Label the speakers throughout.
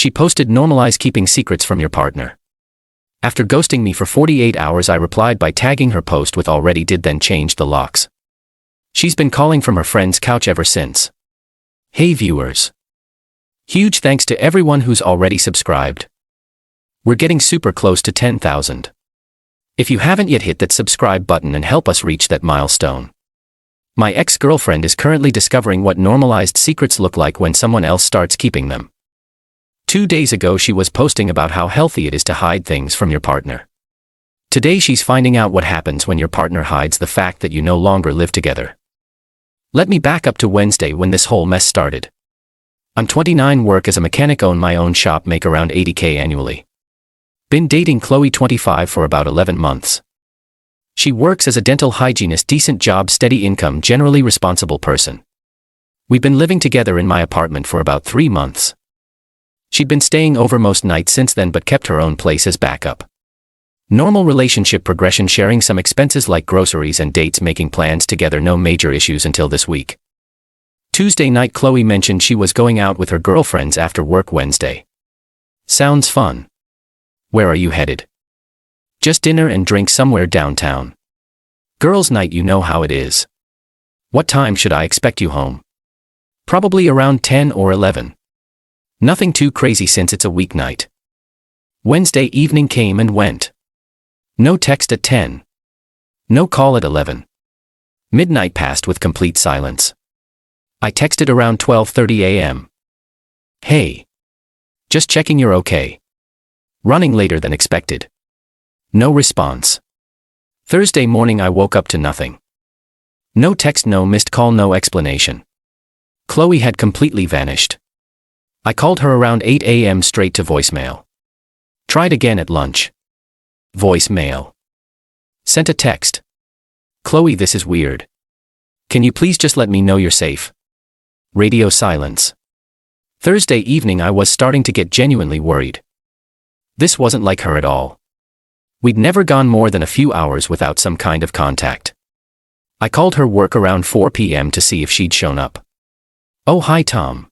Speaker 1: She posted normalize keeping secrets from your partner. After ghosting me for 48 hours, I replied by tagging her post with already did, then changed the locks. She's been calling from her friend's couch ever since. Hey viewers. Huge thanks to everyone who's already subscribed. We're getting super close to 10,000. If you haven't yet, hit that subscribe button and help us reach that milestone. My ex-girlfriend is currently discovering what normalized secrets look like when someone else starts keeping them. 2 days ago she was posting about how healthy it is to hide things from your partner. Today she's finding out what happens when your partner hides the fact that you no longer live together. Let me back up to Wednesday when this whole mess started. I'm 29, work as a mechanic, own my own shop, make around $80K annually. Been dating Chloe, 25, for about 11 months. She works as a dental hygienist, decent job, steady income, generally responsible person. We've been living together in my apartment for about 3 months. She'd been staying over most nights since then but kept her own place as backup. Normal relationship progression, sharing some expenses like groceries and dates, making plans together, no major issues until this week. Tuesday night Chloe mentioned she was going out with her girlfriends after work Wednesday. Sounds fun. Where are you headed? Just dinner and drink somewhere downtown. Girls' night, you know how it is. What time should I expect you home? Probably around 10 or 11. Nothing too crazy since it's a weeknight. Wednesday evening came and went. No text at 10. No call at 11. Midnight passed with complete silence. I texted around 12:30 a.m. Hey. Just checking you're okay. Running later than expected. No response. Thursday morning I woke up to nothing. No text, no missed call, no explanation. Chloe had completely vanished. I called her around 8 a.m. straight to voicemail. Tried again at lunch. Voicemail. Sent a text. Chloe, this is weird. Can you please just let me know you're safe? Radio silence. Thursday evening I was starting to get genuinely worried. This wasn't like her at all. We'd never gone more than a few hours without some kind of contact. I called her work around 4 p.m. to see if she'd shown up. Oh, hi Tom.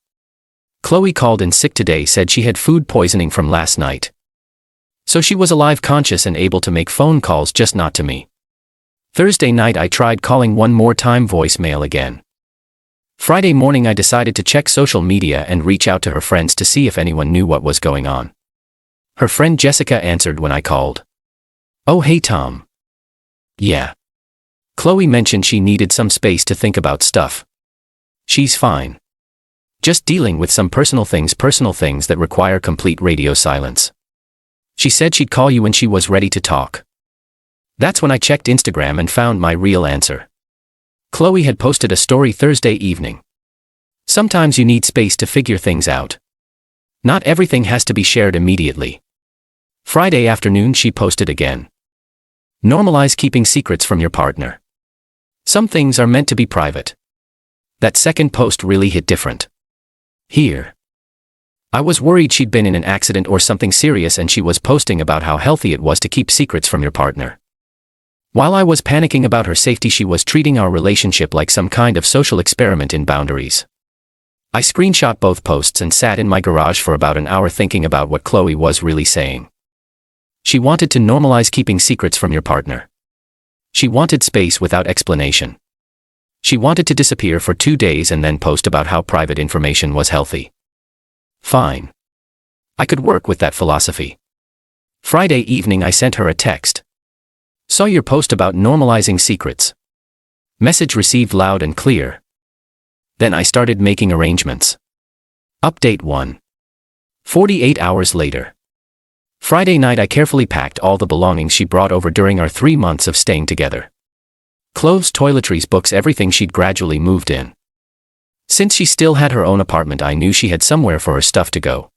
Speaker 1: Chloe called in sick today, said she had food poisoning from last night. So she was alive, conscious and able to make phone calls, just not to me. Thursday night I tried calling one more time, voicemail again. Friday morning I decided to check social media and reach out to her friends to see if anyone knew what was going on. Her friend Jessica answered when I called. Oh, hey Tom. Yeah. Chloe mentioned she needed some space to think about stuff. She's fine. Just dealing with some personal things that require complete radio silence. She said she'd call you when she was ready to talk. That's when I checked Instagram and found my real answer. Chloe had posted a story Thursday evening. Sometimes you need space to figure things out. Not everything has to be shared immediately. Friday afternoon she posted again. Normalize keeping secrets from your partner. Some things are meant to be private. That second post really hit different. Here. I was worried she'd been in an accident or something serious, and she was posting about how healthy it was to keep secrets from your partner. While I was panicking about her safety, she was treating our relationship like some kind of social experiment in boundaries. I screenshot both posts and sat in my garage for about an hour thinking about what Chloe was really saying. She wanted to normalize keeping secrets from your partner. She wanted space without explanation. She wanted to disappear for 2 days and then post about how private information was healthy. Fine. I could work with that philosophy. Friday evening I sent her a text. Saw your post about normalizing secrets. Message received loud and clear. Then I started making arrangements. Update 1. 48 hours later. Friday night I carefully packed all the belongings she brought over during our 3 months of staying together. Clothes, toiletries, books, everything she'd gradually moved in. Since she still had her own apartment, I knew she had somewhere for her stuff to go.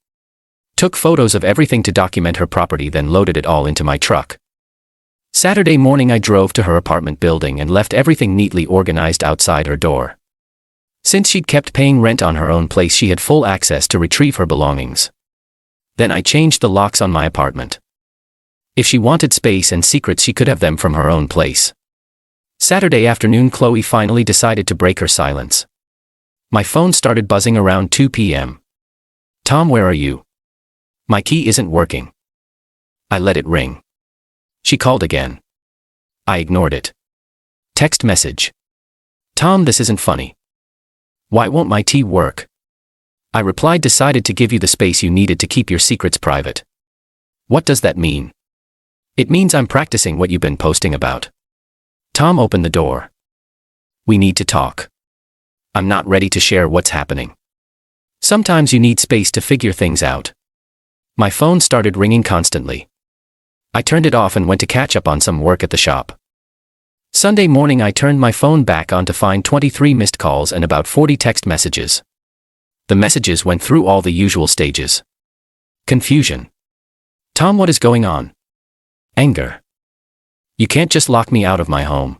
Speaker 1: Took photos of everything to document her property, then loaded it all into my truck. Saturday morning I drove to her apartment building and left everything neatly organized outside her door. Since she'd kept paying rent on her own place, she had full access to retrieve her belongings. Then I changed the locks on my apartment. If she wanted space and secrets, she could have them from her own place. Saturday afternoon Chloe finally decided to break her silence. My phone started buzzing around 2 p.m. Tom, where are you? My key isn't working. I let it ring. She called again. I ignored it. Text message. Tom, this isn't funny. Why won't my key work? I replied, decided to give you the space you needed to keep your secrets private. What does that mean? It means I'm practicing what you've been posting about. Tom opened the door. We need to talk. I'm not ready to share what's happening. Sometimes you need space to figure things out. My phone started ringing constantly. I turned it off and went to catch up on some work at the shop. Sunday morning I turned my phone back on to find 23 missed calls and about 40 text messages. The messages went through all the usual stages. Confusion. Tom, what is going on? Anger. You can't just lock me out of my home.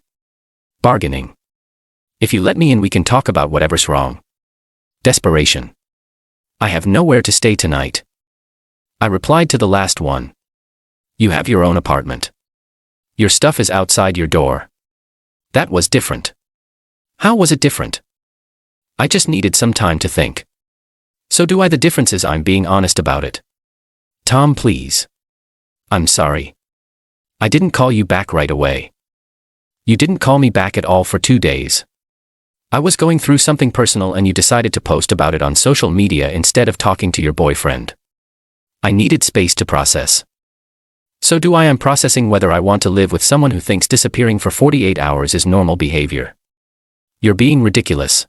Speaker 1: Bargaining. If you let me in, we can talk about whatever's wrong. Desperation. I have nowhere to stay tonight. I replied to the last one. You have your own apartment. Your stuff is outside your door. That was different. How was it different? I just needed some time to think. So do I. The difference is I'm being honest about it. Tom, please. I'm sorry. I didn't call you back right away. You didn't call me back at all for 2 days. I was going through something personal and you decided to post about it on social media instead of talking to your boyfriend. I needed space to process. So do I. I'm processing whether I want to live with someone who thinks disappearing for 48 hours is normal behavior. You're being ridiculous.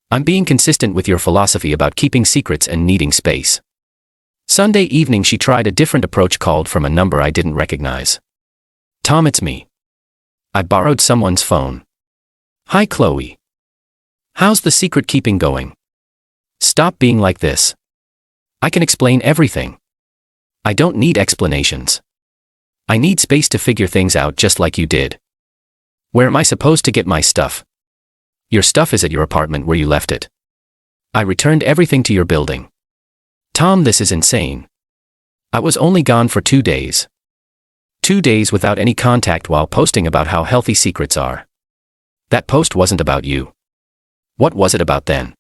Speaker 1: I'm being consistent with your philosophy about keeping secrets and needing space. Sunday evening she tried a different approach, called from a number I didn't recognize. Tom, it's me. I borrowed someone's phone. Hi Chloe. How's the secret keeping going? Stop being like this. I can explain everything. I don't need explanations. I need space to figure things out just like you did. Where am I supposed to get my stuff? Your stuff is at your apartment where you left it. I returned everything to your building. Tom, this is insane. I was only gone for 2 days. 2 days without any contact while posting about how healthy secrets are. That post wasn't about you. What was it about then?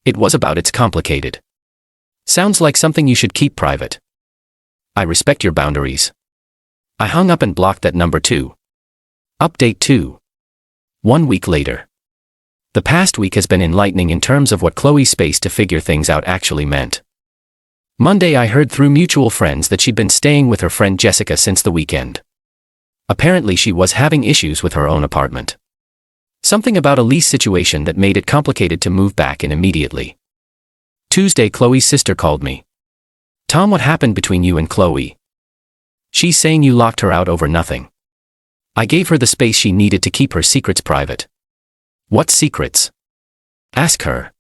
Speaker 1: It was about it's complicated. Sounds like something you should keep private. I respect your boundaries. I hung up and blocked that number too. Update 2. 1 week later. The past week has been enlightening in terms of what Chloe's space to figure things out actually meant. Monday I heard through mutual friends that she'd been staying with her friend Jessica since the weekend. Apparently she was having issues with her own apartment. Something about a lease situation that made it complicated to move back in immediately. Tuesday Chloe's sister called me. Tom, what happened between you and Chloe? She's saying you locked her out over nothing. I gave her the space she needed to keep her secrets private. What secrets? Ask her.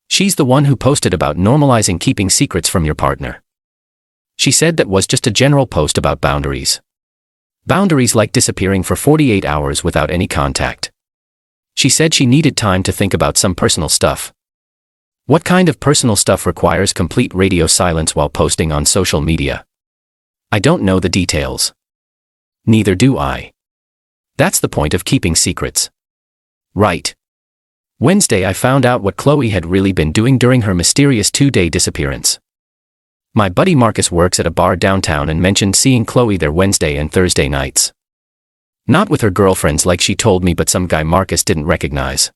Speaker 1: She's the one who posted about normalizing keeping secrets from your partner. She said that was just a general post about boundaries. Boundaries like disappearing for 48 hours without any contact. She said she needed time to think about some personal stuff. What kind of personal stuff requires complete radio silence while posting on social media? I don't know the details. Neither do I. That's the point of keeping secrets. Right. Wednesday I found out what Chloe had really been doing during her mysterious 2-day disappearance. My buddy Marcus works at a bar downtown and mentioned seeing Chloe there Wednesday and Thursday nights. Not with her girlfriends like she told me, but some guy Marcus didn't recognize.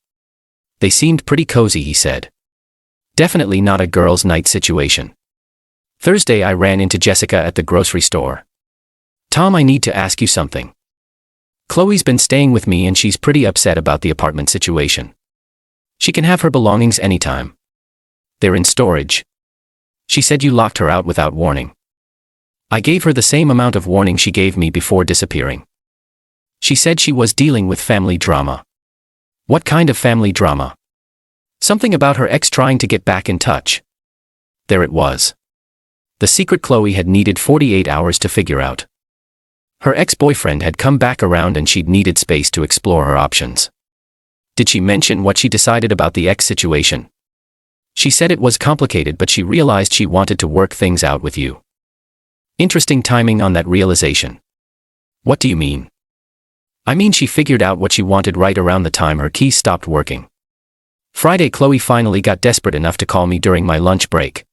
Speaker 1: They seemed pretty cozy, he said. Definitely not a girls' night situation. Thursday I ran into Jessica at the grocery store. Tom, I need to ask you something. Chloe's been staying with me and she's pretty upset about the apartment situation. She can have her belongings anytime. They're in storage. She said you locked her out without warning. I gave her the same amount of warning she gave me before disappearing. She said she was dealing with family drama. What kind of family drama? Something about her ex trying to get back in touch. There it was. The secret Chloe had needed 48 hours to figure out. Her ex-boyfriend had come back around and she'd needed space to explore her options. Did she mention what she decided about the ex situation? She said it was complicated, but she realized she wanted to work things out with you. Interesting timing on that realization. What do you mean? I mean she figured out what she wanted right around the time her keys stopped working. Friday Chloe finally got desperate enough to call me during my lunch break.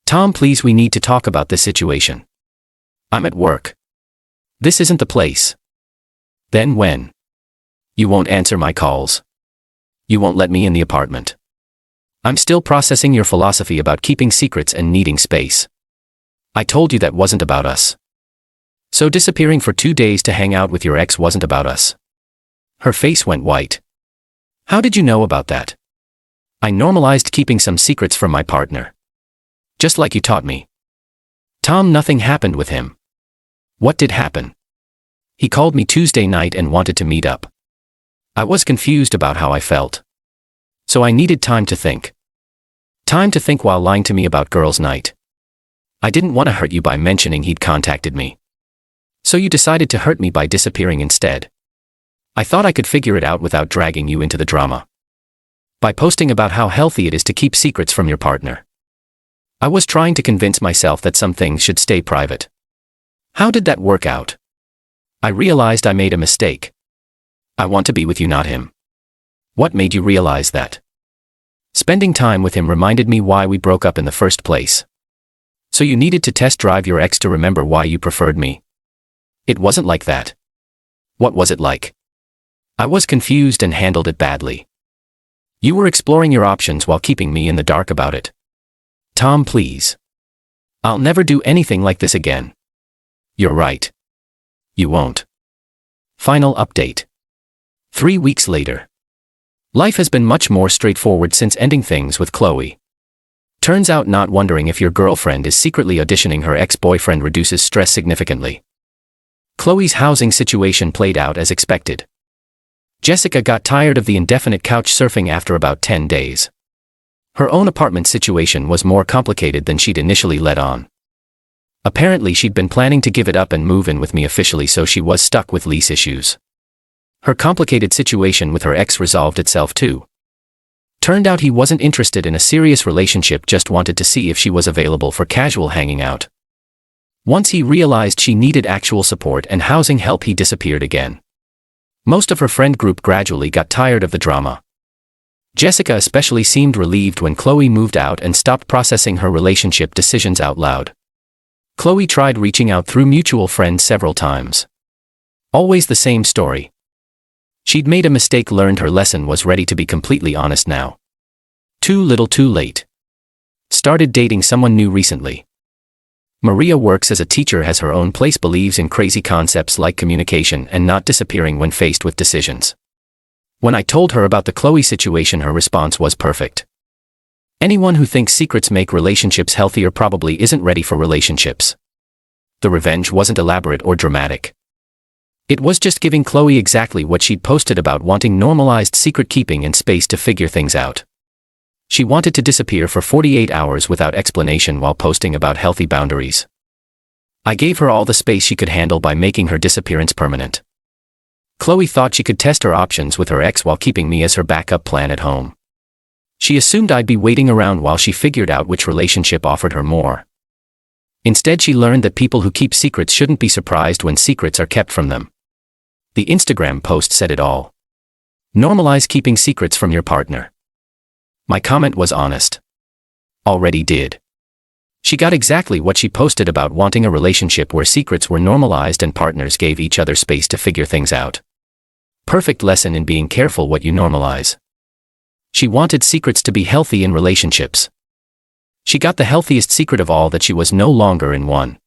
Speaker 1: Tom, please, we need to talk about this situation. I'm at work. This isn't the place. Then when? You won't answer my calls. You won't let me in the apartment. I'm still processing your philosophy about keeping secrets and needing space. I told you that wasn't about us. So disappearing for 2 days to hang out with your ex wasn't about us. Her face went white. How did you know about that? I normalized keeping some secrets from my partner. Just like you taught me. Tom, nothing happened with him. What did happen? He called me Tuesday night and wanted to meet up. I was confused about how I felt. So I needed time to think. Time to think while lying to me about girls' night. I didn't want to hurt you by mentioning he'd contacted me. So you decided to hurt me by disappearing instead. I thought I could figure it out without dragging you into the drama. By posting about how healthy it is to keep secrets from your partner. I was trying to convince myself that some things should stay private. How did that work out? I realized I made a mistake. I want to be with you, not him. What made you realize that? Spending time with him reminded me why we broke up in the first place. So you needed to test drive your ex to remember why you preferred me. It wasn't like that. What was it like? I was confused and handled it badly. You were exploring your options while keeping me in the dark about it. Tom, please. I'll never do anything like this again. You're right. You won't. Final update. 3 weeks later. Life has been much more straightforward since ending things with Chloe. Turns out not wondering if your girlfriend is secretly auditioning her ex-boyfriend reduces stress significantly. Chloe's housing situation played out as expected. Jessica got tired of the indefinite couch surfing after about 10 days. Her own apartment situation was more complicated than she'd initially let on. Apparently she'd been planning to give it up and move in with me officially, so she was stuck with lease issues. Her complicated situation with her ex resolved itself too. Turned out he wasn't interested in a serious relationship, just wanted to see if she was available for casual hanging out. Once he realized she needed actual support and housing help, he disappeared again. Most of her friend group gradually got tired of the drama. Jessica especially seemed relieved when Chloe moved out and stopped processing her relationship decisions out loud. Chloe tried reaching out through mutual friends several times. Always the same story. She'd made a mistake, learned her lesson, was ready to be completely honest now. Too little too late. Started dating someone new recently. Maria works as a teacher, has her own place, believes in crazy concepts like communication and not disappearing when faced with decisions. When I told her about the Chloe situation, her response was perfect. Anyone who thinks secrets make relationships healthier probably isn't ready for relationships. The revenge wasn't elaborate or dramatic. It was just giving Chloe exactly what she'd posted about, wanting normalized secret keeping and space to figure things out. She wanted to disappear for 48 hours without explanation while posting about healthy boundaries. I gave her all the space she could handle by making her disappearance permanent. Chloe thought she could test her options with her ex while keeping me as her backup plan at home. She assumed I'd be waiting around while she figured out which relationship offered her more. Instead, she learned that people who keep secrets shouldn't be surprised when secrets are kept from them. The Instagram post said it all. Normalize keeping secrets from your partner. My comment was honest. Already did. She got exactly what she posted about, wanting a relationship where secrets were normalized and partners gave each other space to figure things out. Perfect lesson in being careful what you normalize. She wanted secrets to be healthy in relationships. She got the healthiest secret of all, that she was no longer in one.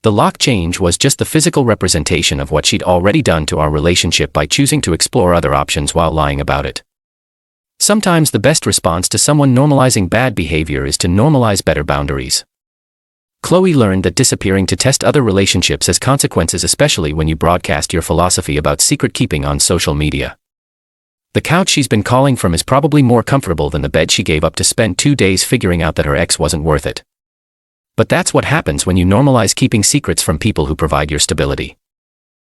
Speaker 1: The lock change was just the physical representation of what she'd already done to our relationship by choosing to explore other options while lying about it. Sometimes the best response to someone normalizing bad behavior is to normalize better boundaries. Chloe learned that disappearing to test other relationships has consequences, especially when you broadcast your philosophy about secret keeping on social media. The couch she's been calling from is probably more comfortable than the bed she gave up to spend 2 days figuring out that her ex wasn't worth it. But that's what happens when you normalize keeping secrets from people who provide your stability.